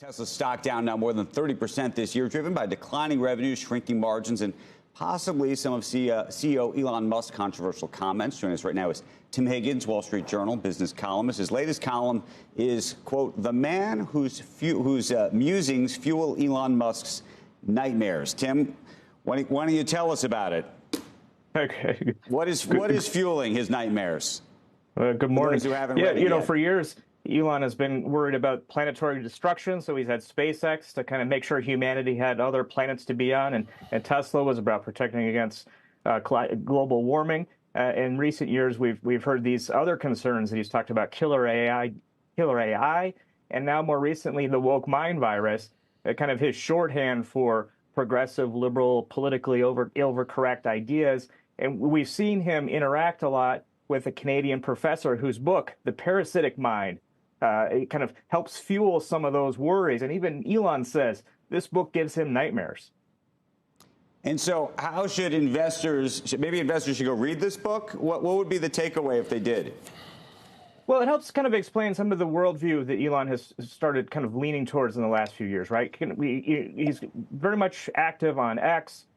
Tesla stock down now more than 30% this year, driven by declining revenues, shrinking margins, and possibly some of CEO Elon Musk's controversial comments. Joining us right now is Tim Higgins, Wall Street Journal business columnist. His latest column is, quote, "The man whose musings fuel Elon Musk's nightmares." Tim, why don't you tell us about it? Okay. What is fueling his nightmares? Good morning. For those who haven't read it yet. For years, Elon has been worried about planetary destruction, so he's had SpaceX to kind of make sure humanity had other planets to be on, and Tesla was about protecting against global warming. In recent years, we've heard these other concerns that he's talked about: killer AI, and now more recently the woke mind virus, kind of his shorthand for progressive, liberal, politically overcorrect ideas. And we've seen him interact a lot with a Canadian professor whose book, The Parasitic Mind, it kind of helps fuel some of those worries. And even Elon says this book gives him nightmares. And so how should maybe investors should go read this book? What would be the takeaway if they did? Well, it helps kind of explain some of the worldview that Elon has started kind of leaning towards in the last few years, right? He's very much active on X,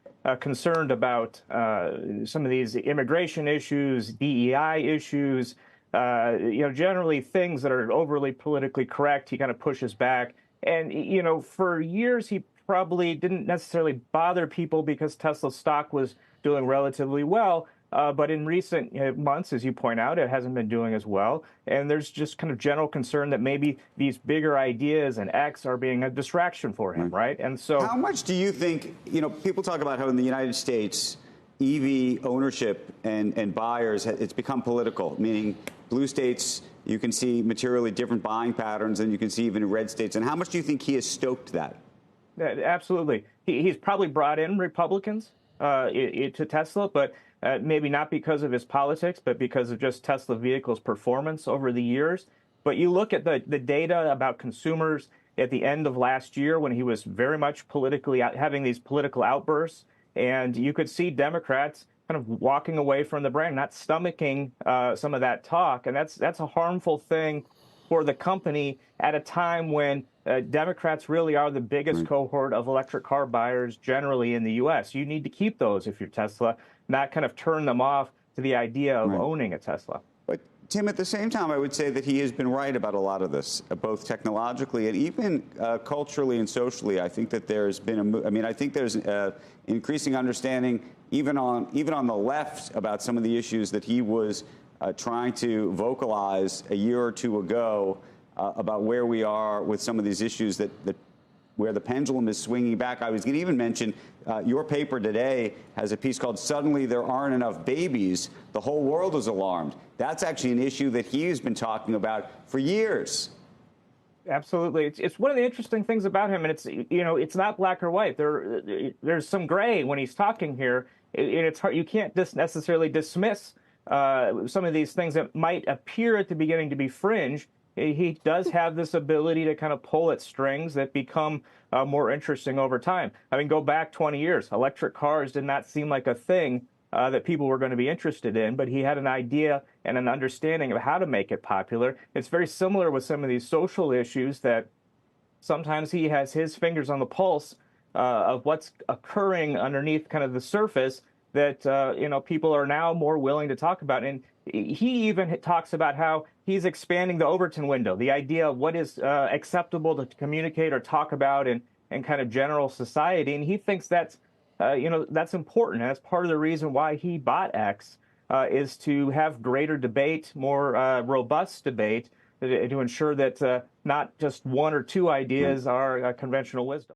concerned about some of these immigration issues, DEI issues, generally things that are overly politically correct. He kind of pushes back. And, for years, he probably didn't necessarily bother people because Tesla stock was doing relatively well. But in recent months, as you point out, it hasn't been doing as well. And there's just kind of general concern that maybe these bigger ideas and X are being a distraction for him, right? And so how much do you think, people talk about how in the United States, EV ownership and buyers, it's become political, meaning blue states, you can see materially different buying patterns than you can see even in red states. And how much do you think he has stoked that? Absolutely. He's probably brought in Republicans to Tesla, but maybe not because of his politics, but because of just Tesla vehicles' performance over the years. But you look at the data about consumers at the end of last year when he was very much politically having these political outbursts, and you could see Democrats kind of walking away from the brand, not stomaching some of that talk. And that's a harmful thing for the company at a time when Democrats really are the biggest cohort of electric car buyers generally in the U.S. You need to keep those if you're Tesla, not kind of turn them off to the idea of owning a Tesla. But, Tim, at the same time, I would say that he has been right about a lot of this, both technologically and even culturally and socially. I think that there's been I think there's increasing understanding even on the left about some of the issues that he was trying to vocalize a year or two ago about where we are with some of these issues where the pendulum is swinging back. I was going to even mention your paper today has a piece called "Suddenly There Aren't Enough Babies. The Whole World is Alarmed." That's actually an issue that he's been talking about for years. Absolutely. It's one of the interesting things about him, and it's not black or white. There's some gray when he's talking here. It's hard. You can't necessarily dismiss some of these things that might appear at the beginning to be fringe. He does have this ability to kind of pull at strings that become more interesting over time. I mean, go back 20 years. Electric cars did not seem like a thing that people were going to be interested in, but he had an idea and an understanding of how to make it popular. It's very similar with some of these social issues that sometimes he has his fingers on the pulse of what's occurring underneath kind of the surface that, people are now more willing to talk about. And he even talks about how he's expanding the Overton window, the idea of what is acceptable to communicate or talk about in kind of general society. And he thinks that's important. And that's part of the reason why he bought X, is to have greater debate, more robust debate, to ensure that not just one or two ideas are conventional wisdom.